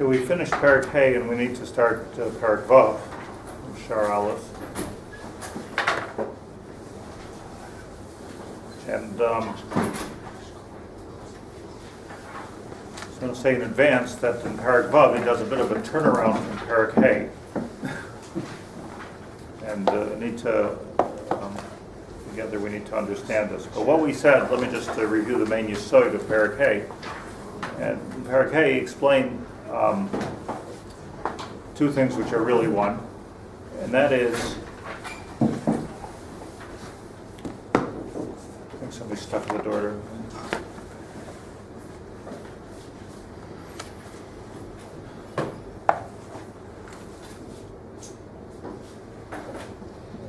Okay, we finished Perek Hey, and we need to start Perek Vav, Shar Aleph. And I was going to say in advance that in Perek Vav he does a bit of a turnaround from Perek Hey. And need to, together we need to understand this. But what we said, let me just review the main yesod of Perek Hey. And in Perek Hey he explained two things which are really one, and that is, I think somebody stuck the door.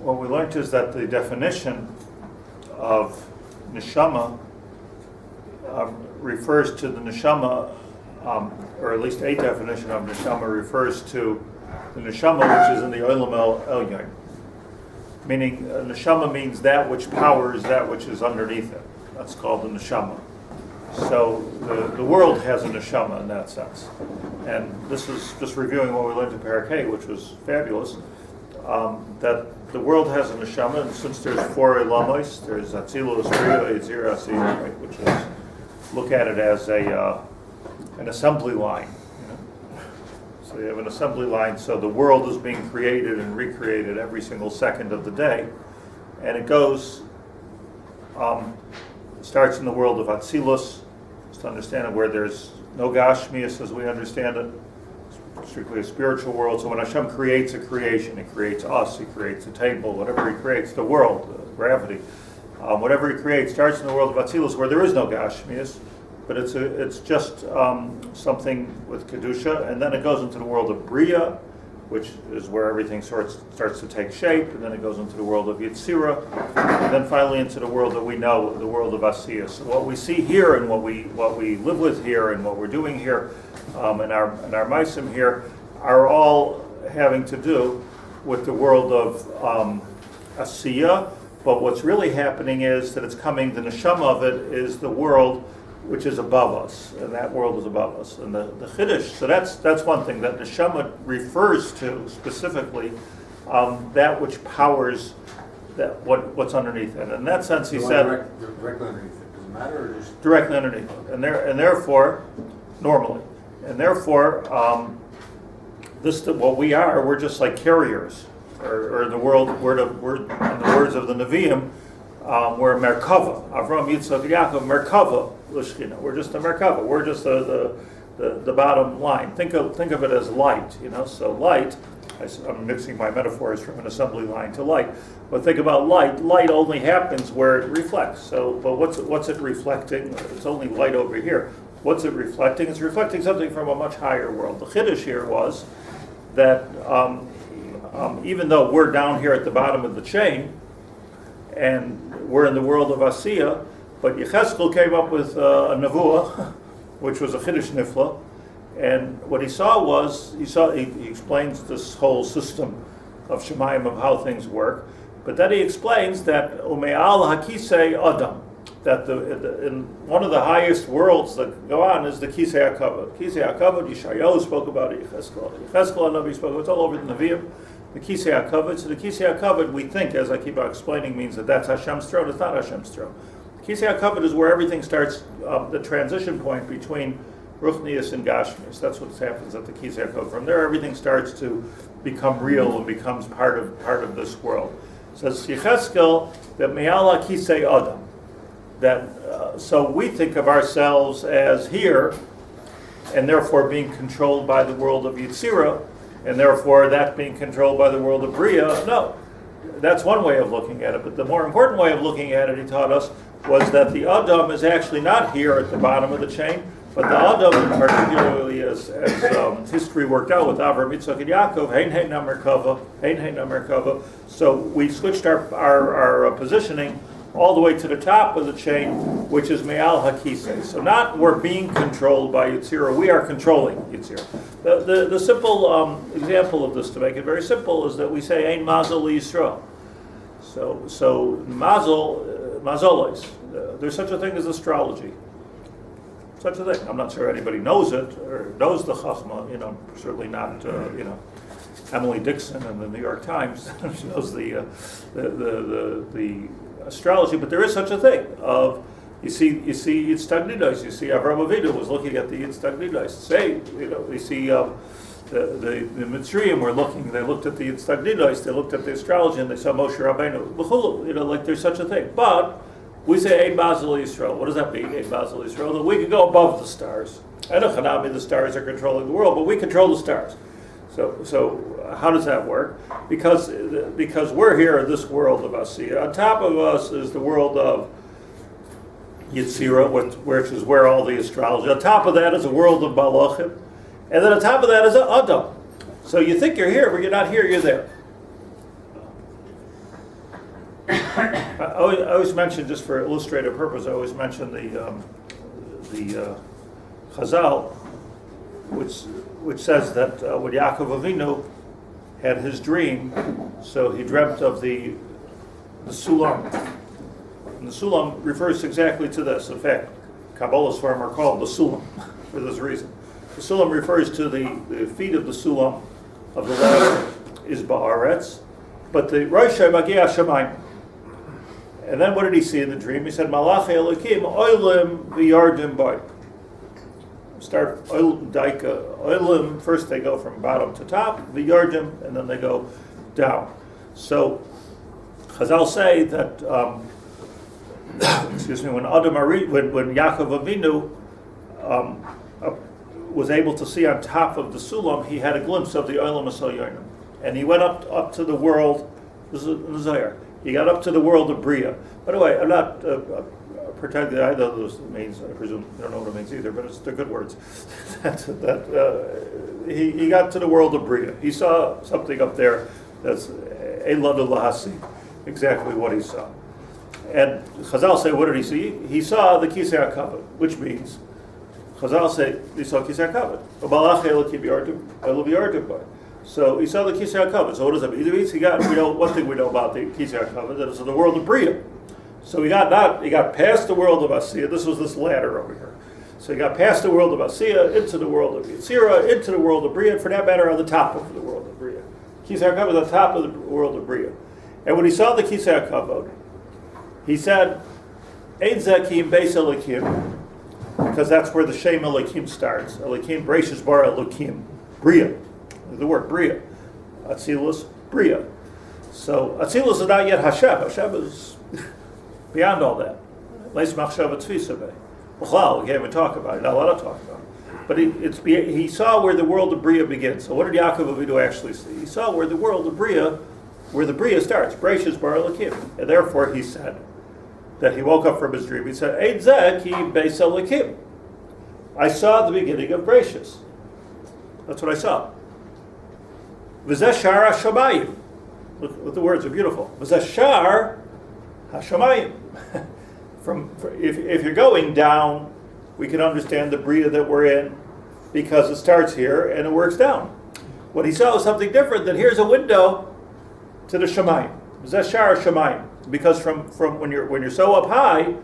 What we learned is that the definition of neshama refers to the neshama, or at least a definition of neshama refers to the neshama which is in the olam elyon. Meaning, neshama means that which powers that which is underneath it. That's called the neshama. So the world has a neshama in that sense. And this is just reviewing what we learned in Perek Hey, which was fabulous. That the world has a neshama, and since there's four elamos, there's Atzilus, Bria, Yetzirah, Asiyah, right, which is, look at it as an assembly line. You know? So you have an assembly line, so the world is being created and recreated every single second of the day. And it goes, starts in the world of Atzilus, just to understand it, where there's no Gashmias as we understand it, strictly a spiritual world. So when Hashem creates a creation, He creates us, He creates a table, whatever He creates, the world, gravity, whatever He creates starts in the world of Atzilus, where there is no Gashmias, but it's just something with Kedusha, and then it goes into the world of Bria, which is where everything starts to take shape, and then it goes into the world of Yetzirah, and then finally into the world that we know, the world of Asiyah. So what we see here, and what we live with here, and what we're doing here, and our maisim here, are all having to do with the world of Asiyah. But what's really happening is that it's coming. The neshama of it is the world which is above us, and that world is above us. And the chiddush. So that's one thing that neshama refers to specifically, that which powers that what's underneath it. And in that sense, he said directly underneath it. Does it matter, or just directly underneath it, and therefore, normally. And therefore, what we are, we're just like carriers, or the world. We're in the words of the Nevi'im, we're a Merkava. Avram, Yitzchak, and Yaakov, Merkava l'shchina. We're just a Merkava. We're just the bottom line. Think of it as light. So light. I'm mixing my metaphors from an assembly line to light. But think about light. Light only happens where it reflects. So, but what's it reflecting? It's only light over here. What's it reflecting? It's reflecting something from a much higher world. The chiddush here was that even though we're down here at the bottom of the chain, and we're in the world of Asiyah, but Yechezkel came up with a nevuah, which was a chiddush nifla, and what he saw was, he explains this whole system of Shemayim, of how things work, but then he explains that ume'al hakisei adam, that in one of the highest worlds that go on is the Kisei HaKavod. Kisei HaKavod, Yeshayahu spoke about it, Yechezkel and Navi spoke about it, it's all over the Nevi'im. The Kisei HaKavod. So the Kisei HaKavod, we think, as I keep on explaining, means that that's Hashem's throne. It's not Hashem's throne. The Kisei HaKavod is where everything starts, the transition point between Ruchnius and Gashmius. That's what happens at the Kisei HaKavod. From there, everything starts to become real and becomes part of this world. It says Yechezkel that Me'ala Kisei Adam. That so we think of ourselves as here, and therefore being controlled by the world of Yetzirah, and therefore that being controlled by the world of Bria. No, that's one way of looking at it. But the more important way of looking at it, he taught us, was that the Adam is actually not here at the bottom of the chain, but the Adam, particularly as history worked out with Avram, Yitzchak, and Yaakov, Hein na Merkava. So we switched our positioning all the way to the top of the chain, which is Me'al HaKisei. So not we're being controlled by Yetzirah, we are controlling Yetzirah. The simple example of this, to make it very simple, is that we say Ein Mazel Yisrael. So Mazolos, there's such a thing as astrology. such a thing. I'm not sure anybody knows it or knows the Chachma. Certainly not. Emily Dixon in the New York Times. She knows the astrology, but there is such a thing of you see Yitztagnidos. You see Avraham Avinu was looking at the Yitztagnidos. Say you see the Mitzrayim were looking. They looked at the Yitztagnidos. They looked at the astrology and they saw Moshe Rabbeinu. Like there's such a thing, but. We say Ein Basel Yisrael. What does that mean, Ein Basel Yisrael? That we can go above the stars. And the stars are controlling the world, but we control the stars. So how does that work? Because we're here in this world of Asiya. On top of us is the world of Yetzirah, which is where all the astrology. On top of that is a world of Malachim. And then on top of that is Adam. So you think you're here, but you're not here, you're there. I always mention, just for illustrative purpose, I always mention the Chazal, which says that when Yaakov Avinu had his dream, so he dreamt of the Sulam. And the Sulam refers exactly to this. In fact, Kabbalah Sfarim are called the Sulam for this reason. The Sulam refers to the feet of the Sulam of the ladder is Ba'aretz, but the Rosh Magia Shamayim. And then what did he see in the dream? He said, Malachi Elokim, Oilim v'yardim boy. Start Oilim Daika. Oilim, first they go from bottom to top, v'yardim, and then they go down. So, Chazal say that, when Yaakov Avinu was able to see on top of the Sulam, he had a glimpse of the Oilim Asoyonim. And he went up to the world, this is in the Zohar. He got up to the world of Bria. By the way, I'm not pretending that I know those means. I presume you don't know what it means either, but they're good words. He got to the world of Bria. He saw something up there that's Eladu Lahasi, exactly what he saw. And Chazal say, what did he see? He saw the Kisei HaKavod, which means, Chazal say, he saw Kisei HaKavod. So he saw the Kisei HaKavod. So what does that mean? One thing we know about the Kisei HaKavod, that it's in the world of Bria. So he got past the world of Asiya. This was this ladder over here. So he got past the world of Asiya, into the world of Yetzirah, into the world of Bria, and for that matter, on the top of the world of Bria. Kisei HaKavod on top of the world of Bria. And when he saw the Kisei HaKavod, he said, Ein Zakim Beis Elokim, because that's where the Shem Elokim starts. Elokim, Bereshis Bar Elokim, Bria. The word Bria. Atzilus, Bria. So Atzilus is not yet Hashem. Hashem is beyond all that. Leis Machshava Tzvisabeh. Well, we can't even talk about it. Not a lot to talk about it. But he saw where the world of Bria begins. So what did Yaakov Avinu actually see? He saw where the world of Bria, where the Bria starts. Bereshis Bar Elokim. And therefore he said that he woke up from his dream. He said, Ein Zeh Ki Beis Elokim. I saw the beginning of Bereshis. That's what I saw. V'zeh shar ha-shamayim. Look, the words are beautiful. V'zeh shar ha-shamayim. If you're going down, we can understand the Bria that we're in because it starts here and it works down. What he saw was something different. That here's a window to the shamayim. V'zeh shar ha-shamayim. Because from when you're so up high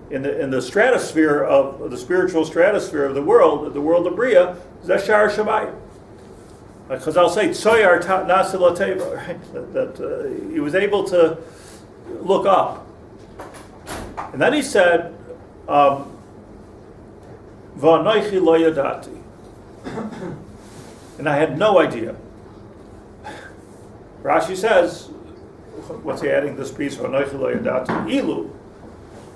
in the stratosphere of the spiritual stratosphere of the world of Bria, v'zeh shar ha-shamayim. Because I'll say Tzoyar Nasil Teva, right? That he was able to look up, and then he said, "V'anoichi lo yadati," and I had no idea. Rashi says, what's he adding this piece? V'anoichi lo yadati ilu.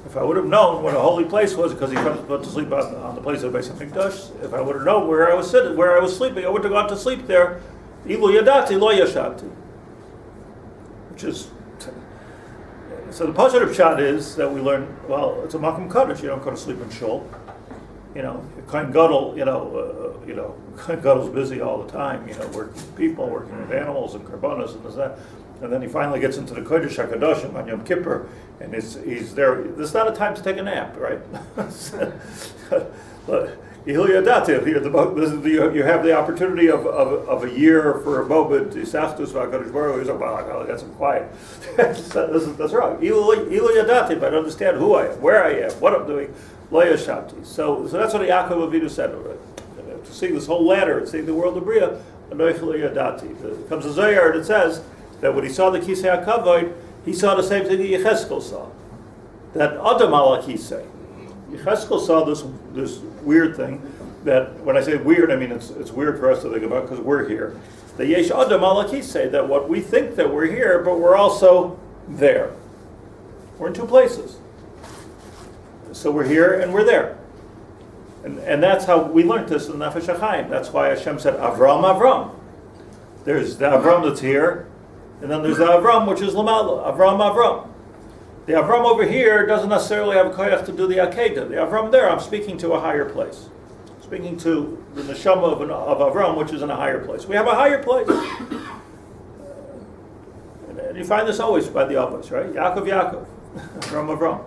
If I would have known what a holy place was, because he went to sleep on the place of Beis Hamikdash, if I would have known where I was sitting, where I was sleeping, I would have gone to sleep there. Ilu yadati lo yashati. Which is, so the positive shot is that we learn, well, it's a makom kaddish. You don't go to sleep in shul. Kohen Gadol, Kohen Gadol's busy all the time, working with people, working with animals and karbanos and this that. And then he finally gets into the Kodesh HaKadoshim on Yom Kippur, and he's there. This is not a time to take a nap, right? But you have the opportunity of a year for a moment. He's like, wow, I got some quiet. That's wrong. Ilu Yadati, if I understand who I am, where I am, what I'm doing, Lo yashati. So that's what Yaakov Avinu said. To see this whole ladder, see the world of Bria, Anoich lo yadati. There comes a Zohar and it says that when he saw the Kisei HaKavod, he saw the same thing that Yechezkel saw. That Adam ala Kisei. Yechezkel saw this weird thing that, when I say weird, I mean it's weird for us to think about because we're here. The Yesh Adam ala Kisei, that what we think that we're here, but we're also there. We're in two places. So we're here and we're there. And that's how we learned this in Nefesh HaChaim. That's why Hashem said, Avram, Avram. There's the Avram that's here, and then there's the Avram, which is Lamala. Avram, Avram. The Avram over here doesn't necessarily have a koyach to do the Akedah. The Avram there, I'm speaking to a higher place. Speaking to the neshama of Avram, which is in a higher place. We have a higher place. And you find this always by the Avos, right? Yaakov, Yaakov. Avram, Avram.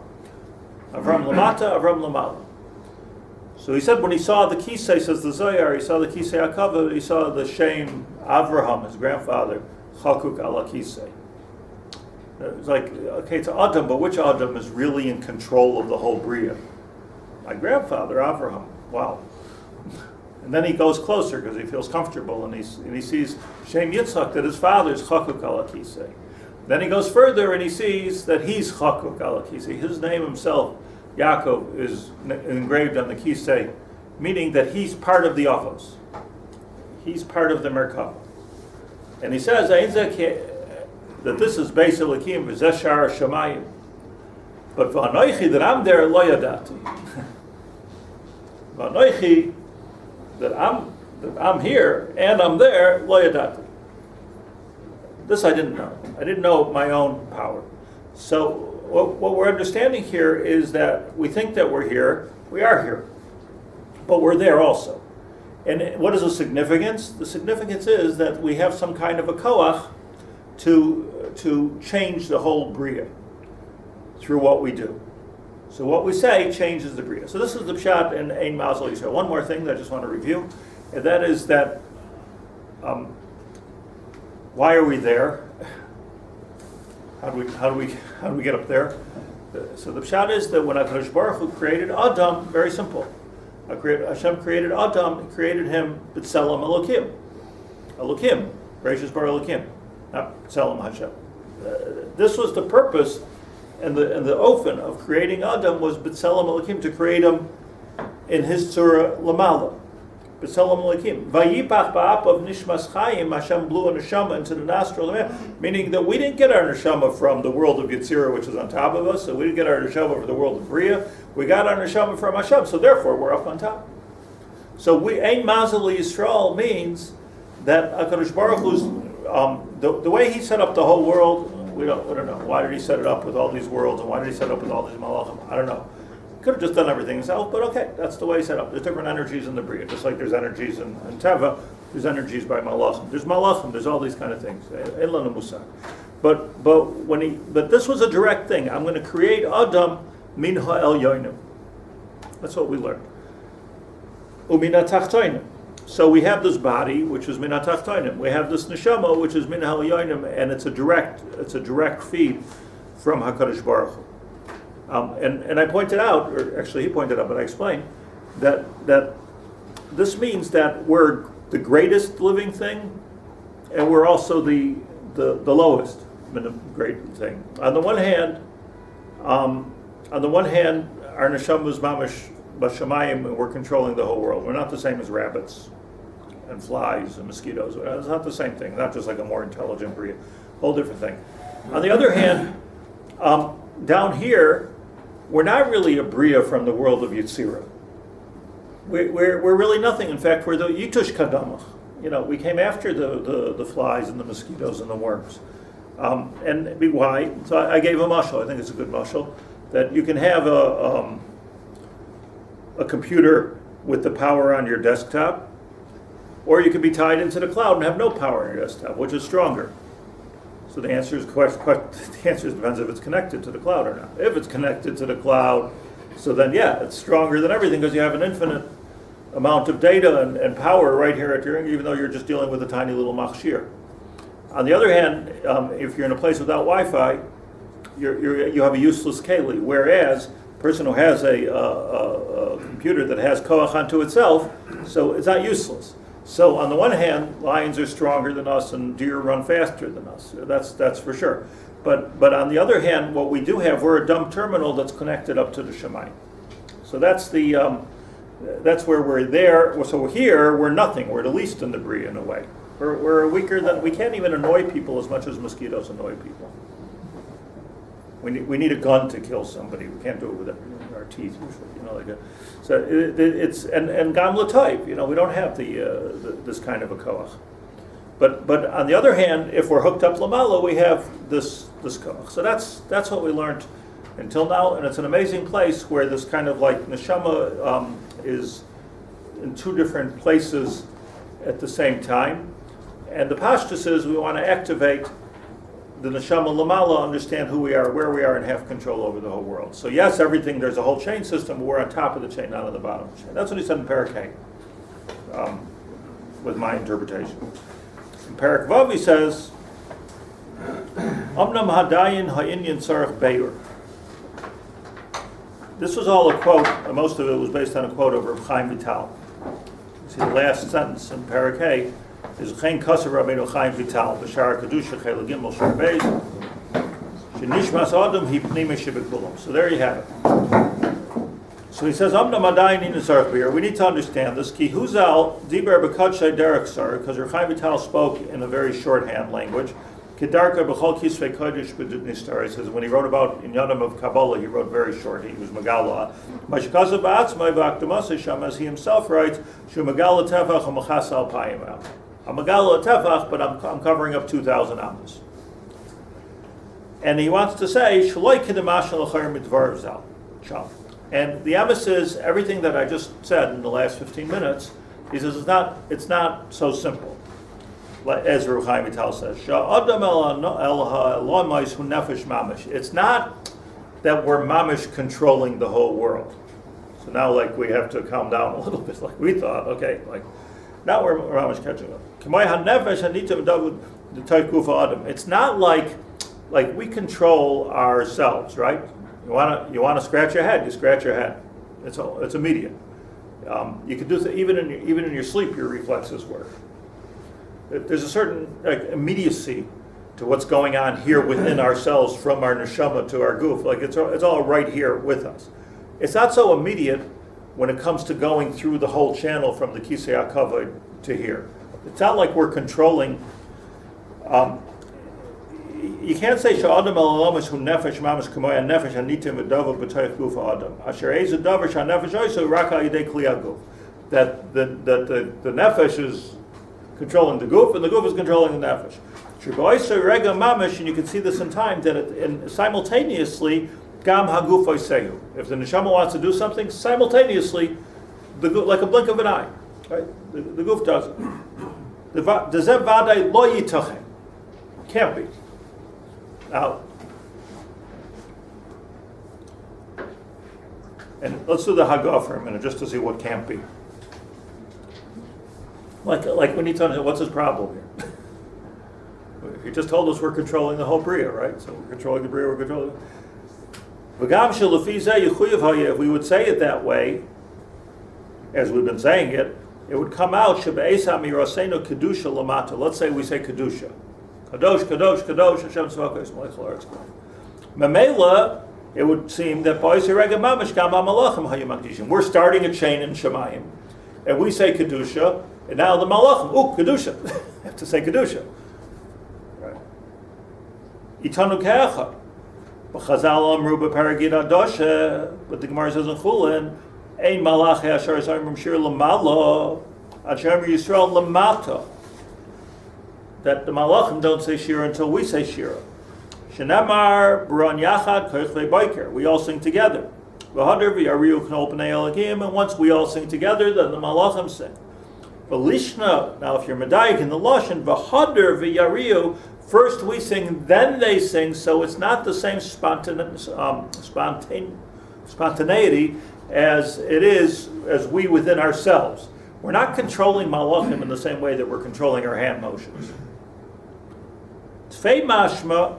Avram Lamata, Avram Lamala. So he said when he saw the Kisei, says the Zohar, he saw the Kisei HaKavod, he saw the Shem Avraham, his grandfather, Chakuk ala Kisei. It's like, okay, it's Adam, but which Adam is really in control of the whole Bria? My grandfather, Avraham. Wow. And then he goes closer because he feels comfortable, and he sees Shem Yitzchak, that his father is Chakuk ala Kisei. Then he goes further and he sees that he's Chakuk ala Kisei. His name himself, Yaakov, is engraved on the Kisei, meaning that he's part of the Avos. He's part of the Merkava. And he says that this is Beis Elokim v'Zeshar Shamayim. But v'anoichi, that I'm there, lo yadati. V'anoichi, that I'm here and I'm there, lo yadati. This I didn't know. I didn't know my own power. So what we're understanding here is that we think that we're here, we are here, but we're there also. And what is the significance? The significance is that we have some kind of a koach to change the whole Bria through what we do. So what we say changes the Bria. So this is the pshat in Ein Mazel Yisrael. One more thing that I just want to review, and that is that why are we there? How do we get up there? So the pshat is that when HaKadosh Baruch Hu created Adam, very simple. Hashem created Adam, created him b'tselem Elokim. Elokim, gracious bar Elokim, not b'tselem Hashem. This was the purpose, and the ofen of creating Adam was b'tselem Elokim, to create him in his tzura lamala. B'tselem Elokim. Vayipach ba'ap of nishmas chayim, Hashem blew a neshama into the nostril of man, meaning that we didn't get our neshama from the world of Yetzirah, which is on top of us, so we didn't get our neshama from the world of Bria, we got our neshama from Hashem, so therefore we're up on top. So Ein Mazel Yisrael means that HaKadosh Baruch Hu's, the way he set up the whole world, we don't know. Why did he set it up with all these worlds, and why did he set it up with all these malachim? I don't know. Could have just done everything himself, but okay, that's the way he set up. There's different energies in the Bria, just like there's energies in Teva, there's energies by malachim. There's malachim, there's all these kind of things. Ein lanu musar. But this was a direct thing. I'm going to create Adam min ha'el yoinim. That's what we learned. Umina tachtoinim. So we have this body, which is min ha'tachtoinim. We have this neshama, which is min ha'el yoinim, and it's a direct feed from HaKadosh Baruch Hu. And I pointed out, or actually he pointed out, but I explained that this means that we're the greatest living thing, and we're also the lowest great thing. On the one hand, our neshama is mamash b'shamayim, and we're controlling the whole world. We're not the same as rabbits and flies and mosquitoes. It's not the same thing. Not just like a more intelligent breed. Whole different thing. On the other hand, down here, we're not really a bria from the world of Yetzirah. We're really nothing. In fact, we're the Yitush Kadamach. We came after the flies and the mosquitoes and the worms. And why? So I gave a mashal. I think it's a good mashal, that you can have a computer with the power on your desktop, or you can be tied into the cloud and have no power on your desktop. Which is stronger? So the answer is depends if it's connected to the cloud or not. If it's connected to the cloud, so then yeah, it's stronger than everything because you have an infinite amount of data and power right here at your, even though you're just dealing with a tiny little machshir. On the other hand, if you're in a place without Wi-Fi, you have a useless keli. Whereas person who has a computer that has koach unto itself, so it's not useless. So on the one hand, lions are stronger than us and deer run faster than us. That's for sure. But on the other hand, what we do have, we're a dumb terminal that's connected up to the Shemayim. So that's where we're there. So here, we're nothing. We're the least in the Bria in a way. We're weaker than, we can't even annoy people as much as mosquitoes annoy people. We need a gun to kill somebody. We can't do it with our teeth usually, So it's and gam l'toiv, we don't have this kind of a koach. But on the other hand, if we're hooked up lamala, we have this koach. So that's what we learned until now, and it's an amazing place where this kind of like neshama is in two different places at the same time. And the pashtus is we want to activate the neshama lamala, understand who we are, where we are, and have control over the whole world. So yes, everything, there's a whole chain system, but we're on top of the chain, not on the bottom of the chain. That's what he said in Perek, with my interpretation. In Perek Vav he says, Omnam hadayin ha'inyan tzarech be'ur. This was all a quote, most of it was based on a quote of Rabbi Chaim Vital. See, the last sentence in Perek is Chen Kaser Rabbeinu Chaim Vital, B'shar Kedusha Chel Gimel Shar Beis, Shenishmas Adam Hi Pnimi Shebekulam. So there you have it. So he says, Amna Madayin in Tzarech Be'ur. We need to understand this. Ki Huzal Diber B'Kadshay Derek Sar, because Rabbi Chaim Vital spoke in a very shorthand language. Kedarka B'Chol Kisvei Kodesh B'Nistar. He says when he wrote about Inyanim of Kabbalah, he wrote very short. He was Megala. Mashkaza Ba'atzmai B'Akdamasa Sham, as he himself writes, Shu Megala Tefach HaMachas Al Payim. I'm Megala Tefach, but I'm covering up 2,000 amos. And he wants to say, Shaloi Kedemash L'Chayr Midvar Zal. And the amos is everything that I just said in the last 15 minutes. He says it's not so simple. As Rabbi Chaim Vital says, it's not that we're mamish controlling the whole world. So now, like, we have to calm down a little bit, like we thought. Okay, like now we're mamish catching up. It's not like we control ourselves, right? You want to scratch your head, you scratch your head. It's immediate. You can do even in your sleep, your reflexes work. There's a certain immediacy to what's going on here within ourselves, from our neshama to our goof. Like it's all right here with us. It's not so immediate when it comes to going through the whole channel from the kisei hakavod to here. It's not like we're controlling. You can't say sha'adam el-alamas hu nefesh mamash kamoy nefesh hanitim v'dava b'toich guf ha'adam. Asher eiz ha'davar sha'nefesh oiso rak ha'yidei kli ha'guf. That the nefesh is controlling the goof, and the goof is controlling the nefesh. And you can see this in time, that simultaneously, gam haguf oisehu. If the neshama wants to do something, simultaneously, the goof, like a blink of an eye, right? The goof does it. The zev vadai lo yitachem. Can't be. Now, and let's do the hagah for a minute, just to see what can't be. Like we need to understand what's his problem here. He just told us we're controlling the whole bria, right? So we're controlling the bria, we're controlling. If we would say it that way, as we've been saying it, it would come out. Let's say we say kedusha, kadosh, kadosh, kadosh, Hashem tzvakos melech la'aretz. Memela, it would seem that we're starting a chain in Shemayim, and we say kedusha. And now the malachim, kedusha. Have to say kedusha. Right. Itanu ke'echa. But Chazal amru b'Perek Yidadoshe. But the Gemara says in Chulin, ein malach ha'ashar zayim shir lamalo, asher Yisrael lamata. That the malachim don't say shira until we say shira. Shenamar b'ron yachad koich ve'baiker. We all sing together. V'hadar v'yariu knol pnei elokim. And once we all sing together, then the malachim sing. Lishna, now if you're medayik in the lashon, v'hadar v'yariu, first we sing, then they sing, so it's not the same spontaneity as it is as we within ourselves. We're not controlling malachim in the same way that we're controlling our hand motions. Tfei mashma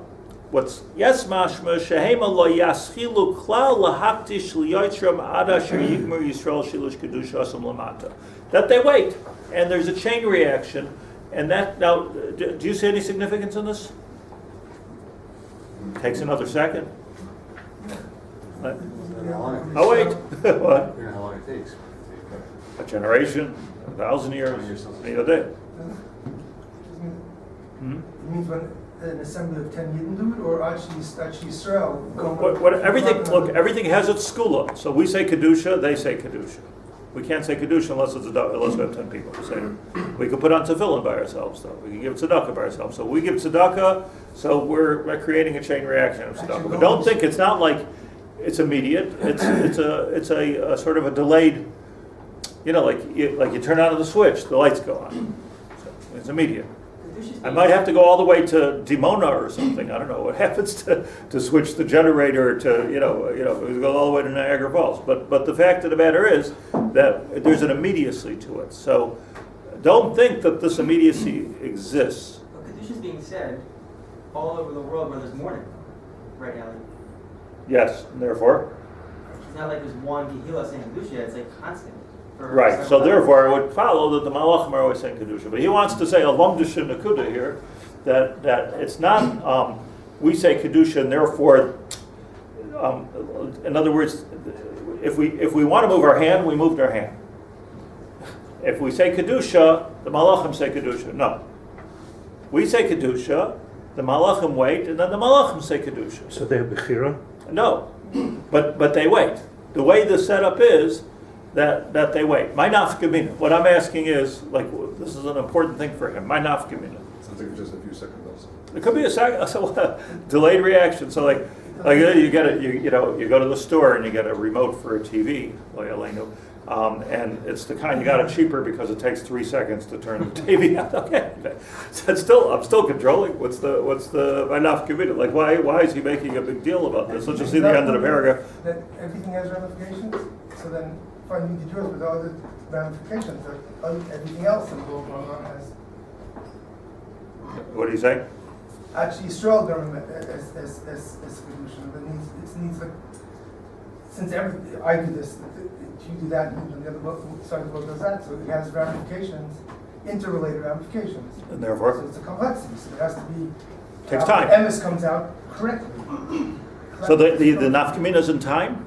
what's yes mashma shehema lo yaschilu klal lahaktish liyotzram ad asher yigmar Yisrael shilush kedusha asum lamata. That they wait, and there's a chain reaction, and that now. Do you see any significance in this? Takes another second. What? Oh wait, what? You know how long it takes. A generation, 1,000 years, any other day. Hmm? It means when an assembly of 10 Yidden do it, or actually Israel? Everything has its skula. So we say kedusha, they say kedusha. We can't say kedusha unless we have 10 people to say it. We could put on tefillin by ourselves, though. We can give tzedakah by ourselves. So we give tzedakah, so we're creating a chain reaction of tzedakah. But don't think it's not like it's immediate. It's a sort of a delayed. Like you turn on the switch, the lights go on. So it's immediate. I might have to go all the way to Dimona or something. I don't know what happens to switch the generator to we go all the way to Niagara Falls. But the fact of the matter is that there's an immediacy to it. So don't think that this immediacy exists. Well, Kedusha is being said all over the world where there's mourning right now. Yes, and therefore. It's not like there's one Kehillah saying Kedusha. It's like constant. Right, so therefore it would follow that the Malachim are always saying Kedusha. But he wants to say, Alvamdusha Nakuda here, that it's not, we say Kedusha, and therefore, in other words, if we want to move our hand, we moved our hand. If we say Kedusha, the Malachim say Kedusha. No. We say Kedusha, the Malachim wait, and then the Malachim say Kedusha. So they have Bechira? No, but they wait. The way the setup is, that they wait. My nafkamina. What I'm asking is, this is an important thing for him. My nafkamina. Sounds like just a few seconds also. It could be a delayed reaction. So you get you go to the store and you get a remote for a TV, and it's the kind you got it cheaper because it takes 3 seconds to turn the TV on. Okay, so I'm still controlling. What's the my nafkamina? Why is he making a big deal about this? Let's just see the end of the paragraph. That everything has ramifications. So then. Finding the Jews with all the ramifications of everything else in the world going on has. What do you say? Actually, Israel government as solution, but it needs like, since I do this, you do that, and the other side of the world does that, so it has ramifications, interrelated ramifications. And therefore, so it's a complexity. So it has to be. Takes time. Emes comes out correctly. So the nafkamina is in time.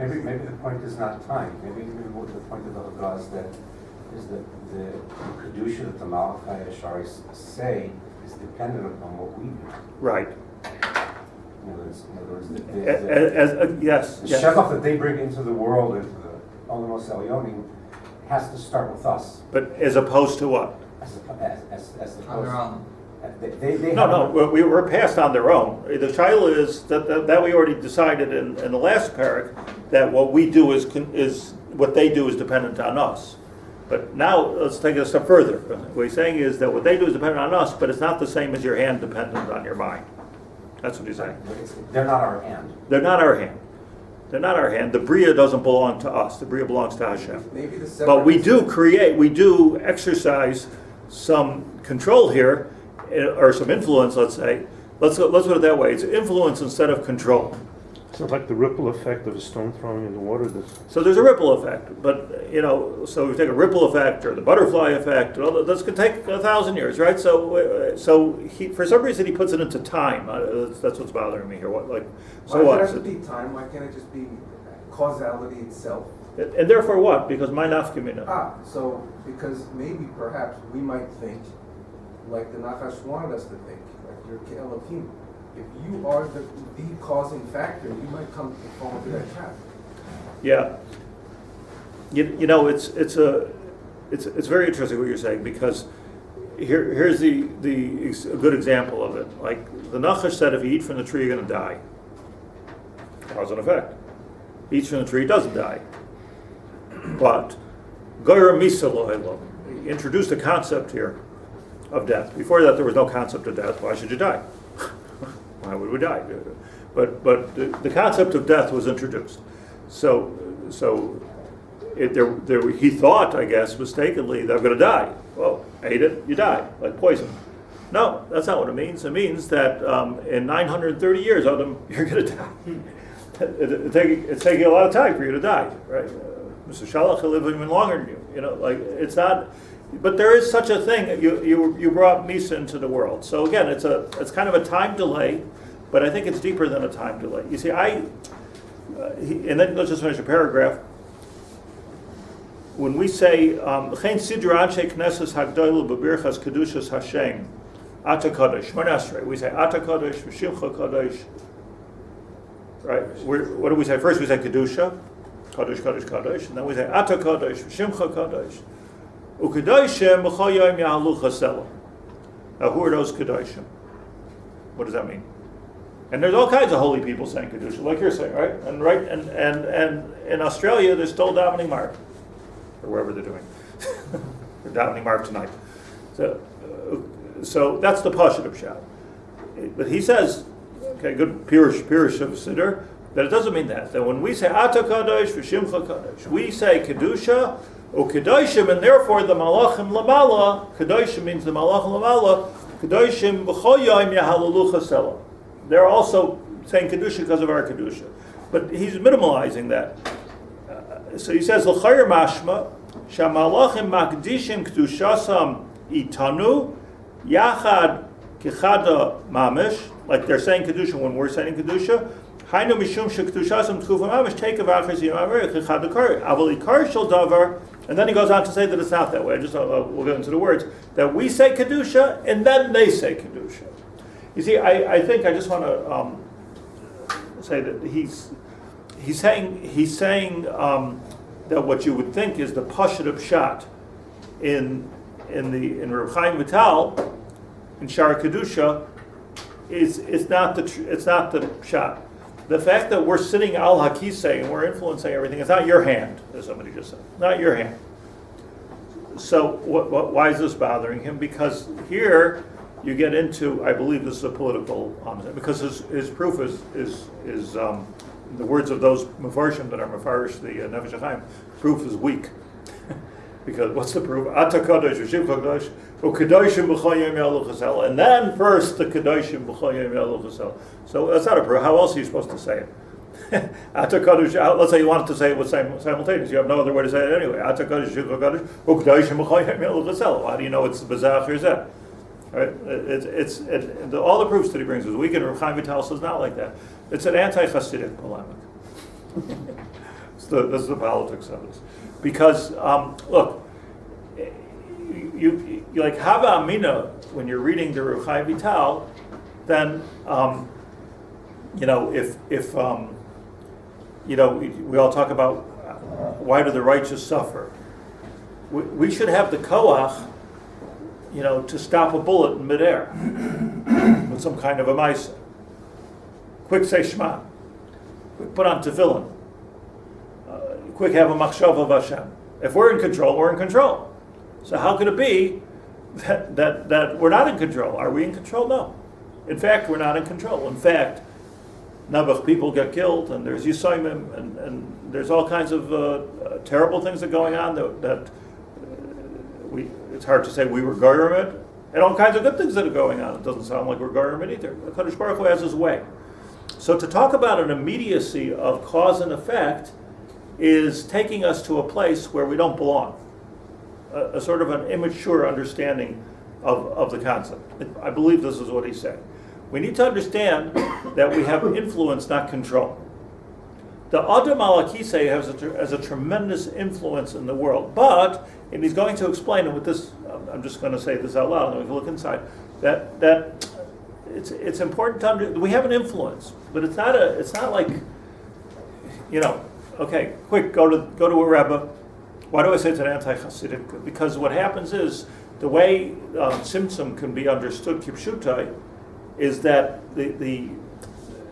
Maybe the point is not time. Maybe what the point of the Haggadah is that the kedusha that the Malachi Asharis say is dependent upon what we do. Right. In other words, yes. The shevach that they bring into the world, into the Olamos Elyonim, has to start with us. But as opposed to what? As On their own. They we're past on their own. The shaila is that we already decided in the last parak that what we do is what they do is dependent on us. But now let's take it a step further. What he's saying is that what they do is dependent on us, but it's not the same as your hand dependent on your mind. That's what he's saying. They're not our hand. They're not our hand. They're not our hand. The bria doesn't belong to us. The bria belongs to Hashem. But we do exercise some control here, or some influence, let's say. Let's put it that way. It's influence instead of control. So like the ripple effect of a stone thrown in the water. So there's a ripple effect, but so we take a ripple effect or the butterfly effect. This could take 1,000 years, right? So he, for some reason, he puts it into time. That's what's bothering me here. Why does it have to be time? Why can't it just be causality itself? And therefore, what? Because my nafkamina. So because maybe perhaps we might think like the Nachash wanted us to think, like you're Elohim. If you are the causing factor, you might come to fall into that trap. Yeah. It's very interesting what you're saying, because here's a good example of it. Like the Nachash said, if you eat from the tree, you're going to die. Cause and effect. Eats from the tree, doesn't die. But Goyra Misa Lo Elo introduced a concept here of death. Before that, there was no concept of death. Why should you die? Why would we die? But the concept of death was introduced. So he thought, I guess, mistakenly, they're going to die. Well, ate it, you die, like poison. No, that's not what it means. It means that in 930 years, Adam, you're going to die. It's taking a lot of time for you to die, right? Mr. Shalach will live even longer than you. You know, like it's not. But there is such a thing. You brought Misa into the world. So again, it's kind of a time delay, but I think it's deeper than a time delay. You see, and then let's just finish a paragraph. When we say "Chen sidra anshe knesses hagdolu b'birchas kedushas Hashem," Ata Kadosh, Shemona Esrei, we say Ata Kadosh, V'Shimcha Kadosh. Right? What do we say? First we say Kedusha, Kadosh, Kadosh, Kadosh, and then we say Ata Kadosh, V'Shimcha Kadosh. U'Kedoshim b'chol yom yahalu chasela. Now who are those Kedoshim? What does that mean? And there's all kinds of holy people saying Kedusha, like you're saying, right? And in Australia they're still davening Mark, or wherever they're doing. They're davening Mark tonight. So that's the Pashut of Pshat. But he says, okay, good Pirush of Siddur, that it doesn't mean that. That when we say Ata Kadosh V'Shimcha Kadosh, we say Kedusha, or Kedoshim, and therefore the Malachim Lamala, Kedoshim means the Malachim Lamala, Kedoshim B'chol Yom Yahalelu Chasela. They're also saying Kedusha because of our Kedusha. But he's minimalizing that. So he says, L'chayr mashma, Shamalachim Makdishim Kedushasam Itanu, Yachad Kichada Mamish, like they're saying Kedusha when we're saying Kedusha. Hainu Mishum Shekdushasam Tkufa Mamish, take of Achas Yimamir, Kichada Kari, Avali Kar Shel Davar, and then he goes on to say that it's not that way. We'll get into the words, that we say Kedusha, and then they say Kedusha. You see, I think I just want to say that he's saying that what you would think is the Pashut of Pshat in Reb Chaim Vital in Shara Kedusha is not the Pshat. The fact that we're sitting al hakisei and we're influencing everything, it's not your hand, as somebody just said, not your hand. So why is this bothering him? Because here you get into, I believe this is a political because his proof is in the words of those Mefarshim that are Mefarish, the Nefesh HaChaim, proof is weak. Because what's the proof? Ata Kadosh, V'Shim Kadosh, U'Kedoshim B'chol Yom Yahalu Chasela. And then first the Kedoshim B'chol Yom Yahalu Chasela. So that's not a proof. How else are you supposed to say it? Ata Kadosh, let's say you wanted to say it with simultaneous. You have no other way to say it anyway. Ata Kadosh, V'Shim Kadosh, U'Kedoshim B'chol Yom Yahalu Chasela. How do you know it's Bezach or Zeh? Right? All the proofs that he brings is weak, and Reb Chaim Vital says not like that. It's an anti-Hasidic polemic. This is the politics of this. Because, look, you like Hava Amina, when you're reading the Reb Chaim Vital, then, if we all talk about why do the righteous suffer? We should have the koach, to stop a bullet in midair with some kind of a ma'aseh. Quick say Shema. Quick put on tefillin. Quick have a machshava of Hashem. If we're in control, we're in control. So how could it be that we're not in control? Are we in control? No. In fact, we're not in control. In fact, Nabuch people get killed, and there's Yisoimim, and there's all kinds of terrible things that are going on that it's hard to say we were government, and all kinds of good things that are going on. It doesn't sound like we're government either. The Kadosh Baruch Hu has his way. So to talk about an immediacy of cause and effect is taking us to a place where we don't belong. A sort of an immature understanding of the concept. I believe this is what he's saying. We need to understand that we have influence, not control. The Adam al-Akisei has a tremendous influence in the world, but, and he's going to explain it with this, I'm just going to say this out loud, and we can look inside, that it's important to understand, we have an influence, but it's not like, okay, quick, go to a Rebbe. Why do I say it's an anti-Hasidic? Because what happens is, the way Tzimtzum can be understood, Kipshutai, is that the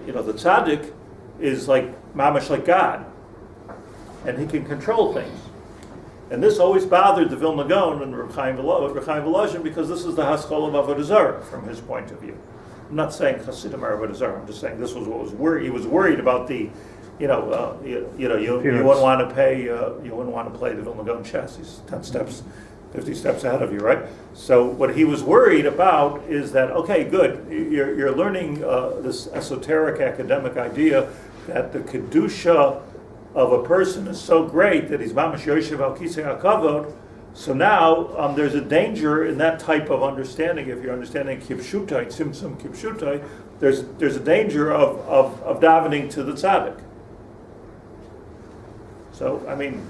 tzaddik is like mamash, like God, and he can control things. And this always bothered the Vilna Gaon and Reb Chaim Volozhin because this is the haskol of Avodah Zarah from his point of view. I'm not saying Hasidim are Avodah Zarah. I'm just saying this was what was worried. He was worried about the, you wouldn't want to pay, you wouldn't want to play the Vilna Gaon chess. He's 10 steps 50 steps ahead of you, right? So what he was worried about is that, okay, good, you're learning this esoteric academic idea that the kedusha of a person is so great that he's mamash yoshev al kisei hakavod. So now there's a danger in that type of understanding. If you're understanding kipshutai, tzimtzum kipshutai, there's a danger of davening to the tzaddik. So I mean,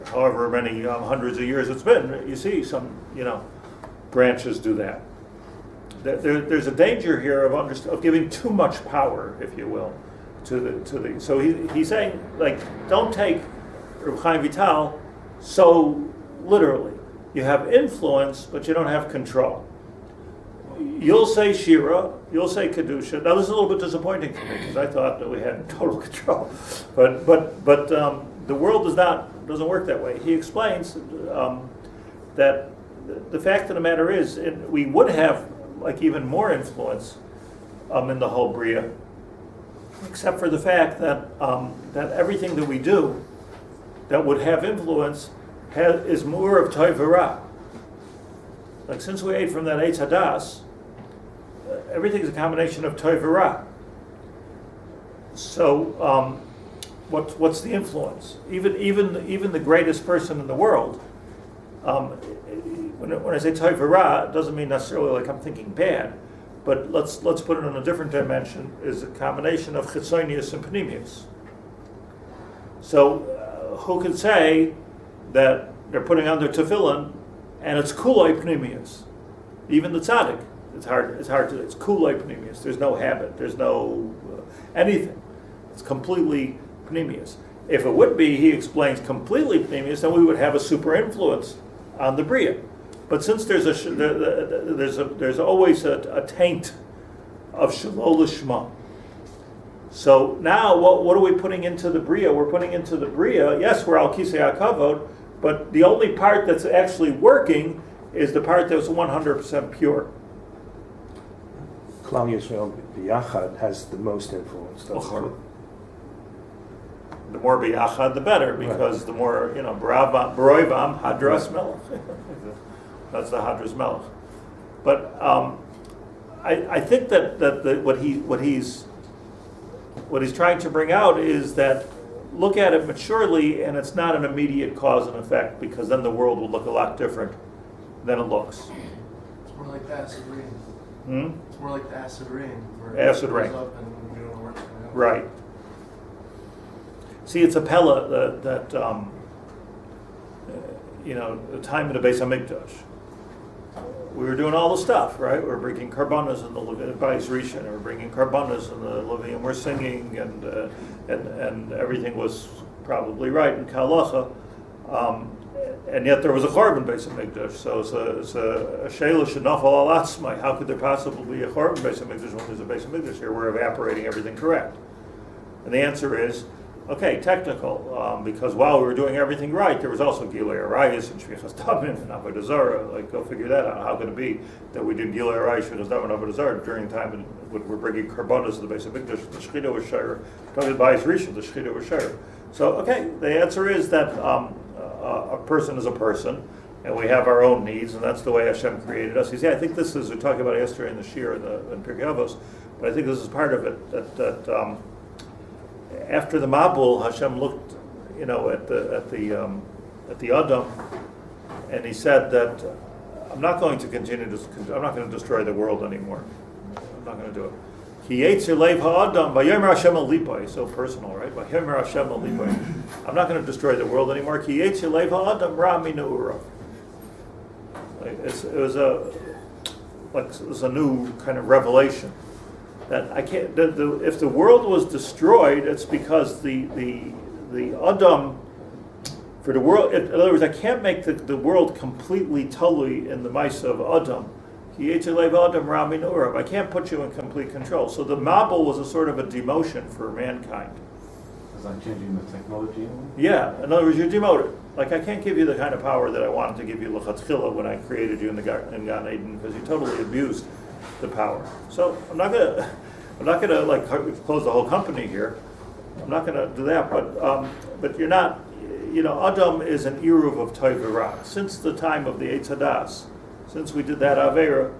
however many hundreds of years it's been, you see some branches do that. There's a danger here of giving too much power, if you will, to the. So he's saying, like, don't take Reb Chaim Vital so literally. You have influence, but you don't have control. You'll say Shira, you'll say Kedusha. Now this is a little bit disappointing for me because I thought that we had total control, but the world doesn't work that way. He explains that the fact of the matter is, we would have like even more influence in the whole Bria, except for the fact that that everything that we do that would have influence is more of Tov V'Ra. Like since we ate from that Eitz Hadas, everything's a combination of Tov V'Ra. So what's the influence? Even the greatest person in the world. When I say Tov V'Ra, it doesn't mean necessarily like I'm thinking bad, but let's put it in a different dimension. Is a combination of Chitzonius and Panemius. So who can say that they're putting on their tefillin and it's kulei Panemius? Even the tzaddik, it's hard to. It's kulei Panemius. There's no habit. There's no anything. It's completely Panemius. If it would be, he explains, completely Panemius, then we would have a super influence on the Bria. But since there's always a taint of Shalol Lishma. So now what are we putting into the Bria? We're putting into the Bria, yes, we're al kisei hakavod, but the only part that's actually working is the part that's 100% pure. Klal Yisrael B'Yachad has the most influence. Doesn't it? The more biyachad, the better, because the more, Baroivam Hadras Melech. That's the Hadras Melech. But I think that what he's trying to bring out is that look at it maturely, and it's not an immediate cause and effect, because then the world will look a lot different than it looks. It's more like the acid rain. It's more like the acid rain. Where Acid it rain. goes up and we don't know where it's going to go. Right. See, it's a pella that the time of the Beis Hamikdash. We were doing all the stuff, right? We're bringing karbanas in the Bais Rishon, we're bringing karbanas in the Levium, we're singing, and everything was probably right in Kalacha, and yet there was a Korban Beis Hamikdash. So it's a Sheila Shenafal al Atzmai. How could there possibly be a Korban Beis Hamikdash when there's a Beis Hamikdash here? We're evaporating everything correct. And the answer is, okay, technical, because while we were doing everything right, there was also Gilei Arayis and Shvichas Damim and Avodah Zarah. Like, go figure that out. How could it be that we did Gilei Arayis, Shvichas Damim, and Avodah Zarah during the time when we're bringing karbanos to the Beis Hamikdash? The Shlit'a was Shire. Talking about Bais Rishon, the Shlit'a was Shire. So, okay, the answer is that a person is a person, and we have our own needs, and that's the way Hashem created us. I think this is, we talked about yesterday in the Shir in Perek Avos, but I think this is part of it, that after the Mabul, Hashem looked, at the Adam, and he said that I'm not going to I'm not going to destroy the world anymore. I'm not going to do it. Ki yetzer leiv ha'adam, vayomer Hashem al lipai. So personal, right? Vayomer Hashem al lipai. I'm not going to destroy the world anymore. Ki yetzer leiv ha'adam ra minu urav. It was a new kind of revelation. That I can't. If the world was destroyed, it's because the Adam for the world. In other words, I can't make the world completely totally in the mice of Adam. I can't put you in complete control. So the Mabul was a sort of a demotion for mankind. Is that changing the technology? Yeah. In other words, you're demoted. Like, I can't give you the kind of power that I wanted to give you l'chatchila when I created you in Gan Eden, because you totally abused the power. So I'm not gonna like close the whole company here. I'm not gonna do that. But you're not. Adam is an Eruv of Tov v'Ra. Since the time of the Eitz Hadas, since we did that Avera,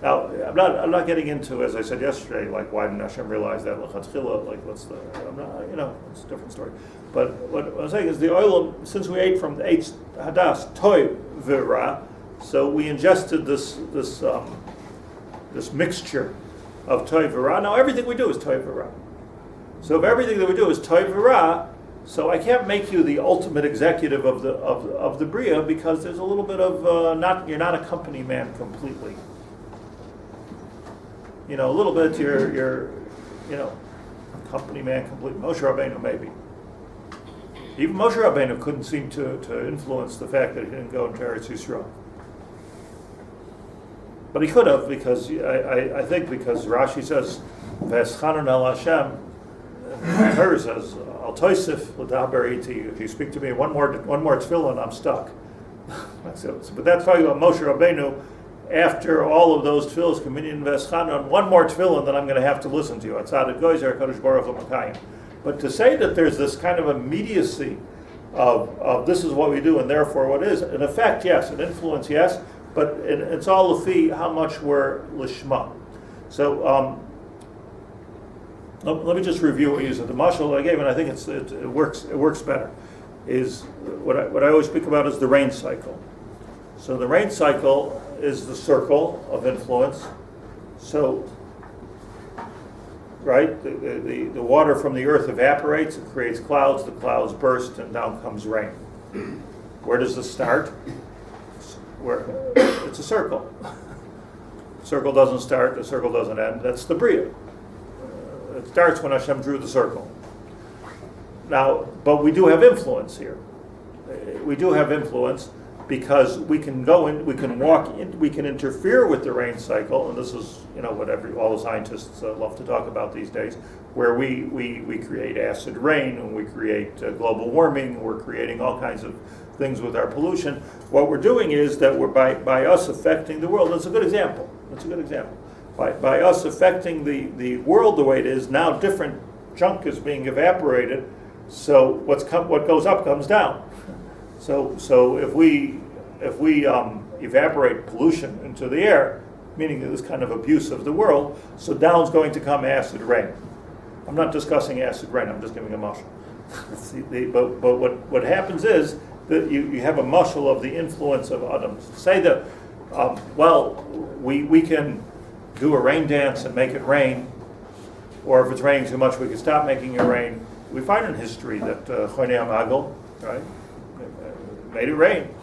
now I'm not getting into, as I said yesterday, like why didn't Hashem realize that L'chatchila, like what's the, I'm not, it's a different story. But what I'm saying is the oil, since we ate from the Eitz Hadas, Tov v'Ra, so we ingested this mixture of Tov v'Ra. Now everything we do is Tov v'Ra. So if everything that we do is Tov v'Ra, so I can't make you the ultimate executive of the Bria, because there's a little bit of you're not a company man completely. A little bit you're company man completely. Moshe Rabbeinu maybe. Even Moshe Rabbeinu couldn't seem to influence the fact that he didn't go into Eretz Yisrael. But he could have, because I think because Rashi says, "V'eschanun el Hashem," Her says, "Al toisif l'daber iti." If you speak to me one more tefillin, I'm stuck. But that's talking about Moshe Rabbeinu. After all of those tefillins, communion v'eschanun, one more tefillin, then I'm going to have to listen to you. Atzadik goyzer kadosh baruch hu makayim. But to say that there's this kind of immediacy of this is what we do and therefore what is, in effect, yes, an influence, yes, but it's all the fee how much we're lishma. So let me just review what we use. The mashal I gave, and I think it works better. Is what I always speak about is the rain cycle. So the rain cycle is the circle of influence. So, right, the water from the earth evaporates, it creates clouds, the clouds burst, and down comes rain. Where does this start? It's a circle. The circle doesn't start, the circle doesn't end. That's the Bria. It starts when Hashem drew the circle. Now, but we do have influence here. We do have influence because we can go in, we can walk in, we can interfere with the rain cycle, and this is what all the scientists love to talk about these days, where we create acid rain and we create global warming. We're creating all kinds of things with our pollution. What we're doing is that we're by us affecting the world. That's a good example. By us affecting the world the way it is now, different junk is being evaporated. So what goes up comes down. So if we evaporate pollution into the air, meaning this kind of abuse of the world, so down's going to come acid rain. I'm not discussing acid rain. I'm just giving a mushal. But what happens is that you have a mushal of the influence of Adam. Say that we can do a rain dance and make it rain, or if it's raining too much, we can stop making it rain. We find in history that Chonei Amagel, right, made it rain,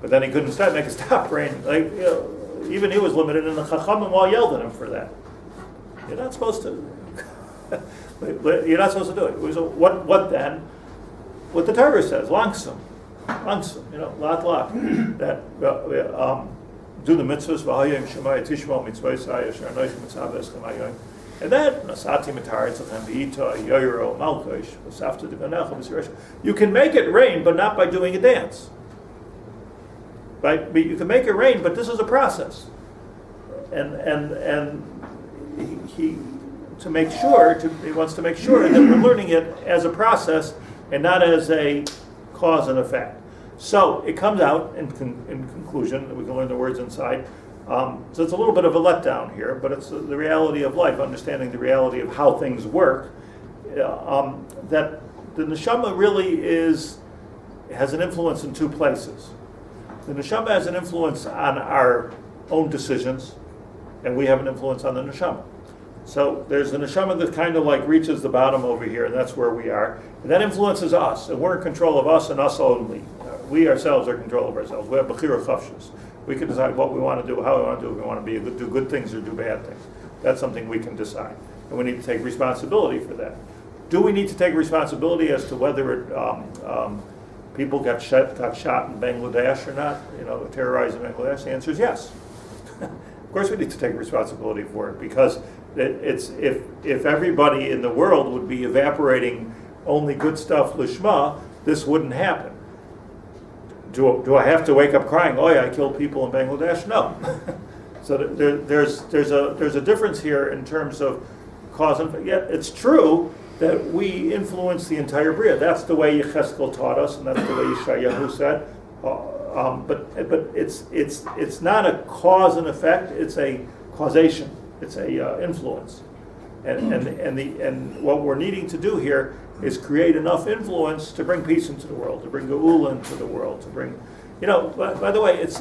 but then he couldn't make it stop raining. Even he was limited, and the Chachamim all yelled at him for that. You're not supposed to. You're not supposed to do it. So what then? What the Torah says, langsam, lat, that do the mitzvahs, v'hayim shemaya tishmo mitzvahs asher anoich mitzaves chamayoim. And then, nasati mitaritzachem v'ita yoyro malkosh v'safta deganecha v'sirash. You can make it rain, but not by doing a dance. Right? But you can make it rain, but this is a process. And he wants to make sure that we're learning it as a process and not as a cause and effect. So it comes out in conclusion. We can learn the words inside. So it's a little bit of a letdown here, but it's the reality of life, understanding the reality of how things work. That the neshama really has an influence in two places. The neshama has an influence on our own decisions, and we have an influence on the neshama. So there's the neshama that kind of reaches the bottom over here, and that's where we are. And that influences us, and we're in control of us and us only. We ourselves are in control of ourselves. We have bechira chafshus. We can decide what we want to do, how we want to do it. We want to do good things or do bad things. That's something we can decide, and we need to take responsibility for that. Do we need to take responsibility as to whether people got shot in Bangladesh or not? Terrorized in Bangladesh. The answer is yes. Of course, we need to take responsibility for it, because if everybody in the world would be evaporating only good stuff lishma, this wouldn't happen. Do I have to wake up crying, "Oh yeah, I killed people in Bangladesh"? No. So there's a difference here in terms of cause and effect. Yeah, it's true that we influence the entire Bria. That's the way Yechezkel taught us, and that's the way Yeshayahu said. But it's not a cause and effect. It's a causation. It's a influence. And what we're needing to do here is create enough influence to bring peace into the world, to bring geula into the world, to bring, by the way, it's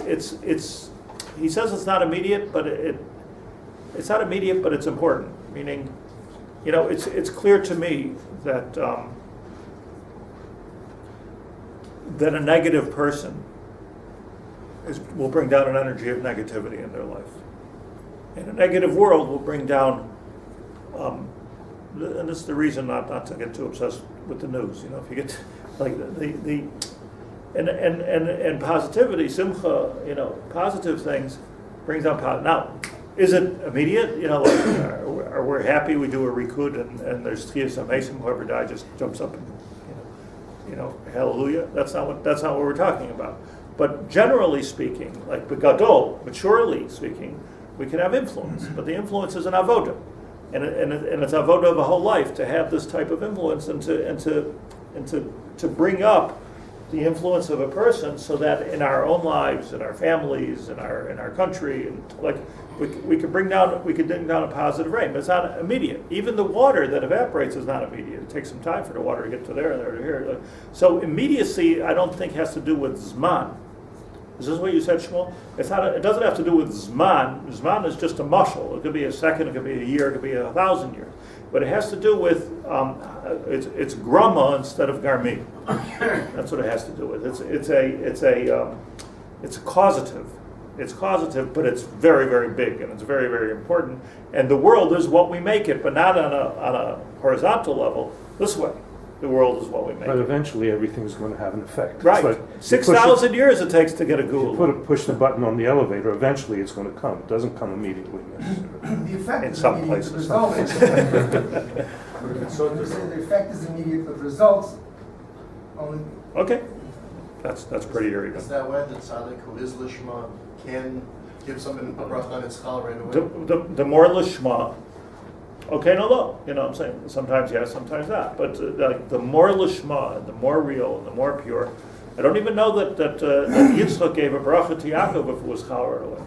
he says it's not immediate, but it's not immediate, but it's important. Meaning, it's clear to me that that a negative person will bring down an energy of negativity in their life, and a negative world will bring down. And this is the reason not to get too obsessed with the news. If you get like and positivity, simcha, positive things brings down positive. Now, is it immediate? Are we happy we do a rikud and there's Tchias HaMesim, whoever died just jumps up and hallelujah. That's not what we're talking about. But generally speaking, like begadol, maturely speaking, we can have influence. But the influence is an avodah. And it's avodah of a whole life to have this type of influence and to bring up the influence of a person so that in our own lives, in our families, in our country, and like we could bring down a positive rain, but it's not immediate. Even the water that evaporates is not immediate. It takes some time for the water to get to there and there to here. So immediacy, I don't think has to do with zman. Is this what you said, Shmuel? It doesn't have to do with Zman. Zman is just a mushal. It could be a second, it could be a year, it could be 1,000 years. But it has to do with, it's grama instead of garmi. That's what it has to do with. It's a causative. It's causative, but it's very, very big, and it's very, very important. And the world is what we make it, but not on a horizontal level, this way. The world is what we make But it. eventually everything's going to have an effect. Right. It's like 6,000 years it takes to get a you ghoul. push the button on the elevator, eventually it's going to come. It doesn't come immediately necessarily. The effect In is some immediate, places. the result is. The effect is immediate, the results only. Okay. That's pretty eerie. Is that why the tzaddik who is lishma can give someone a bracha on his chal right away? The more lishma, okay, no, what I'm saying? Sometimes yes, sometimes not. But the more lishma, the more real, the more pure. I don't even know that Yitzchak gave a bracha to Yaakov if it was chal right away.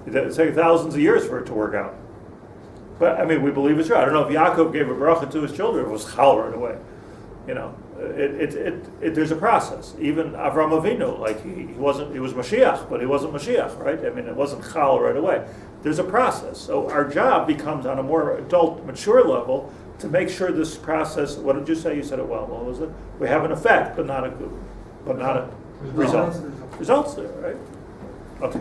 It'd take thousands of years for it to work out. But we believe it's true. I don't know if Yaakov gave a bracha to his children, it was chal right away. There's a process. Even Avram Avinu, like he was Mashiach, but he wasn't Mashiach, right? It wasn't chal right away. There's a process. So our job becomes on a more adult, mature level to make sure this process. What did you say? You said it well. What was it? We have an effect, but not a result. Results there, right? Okay.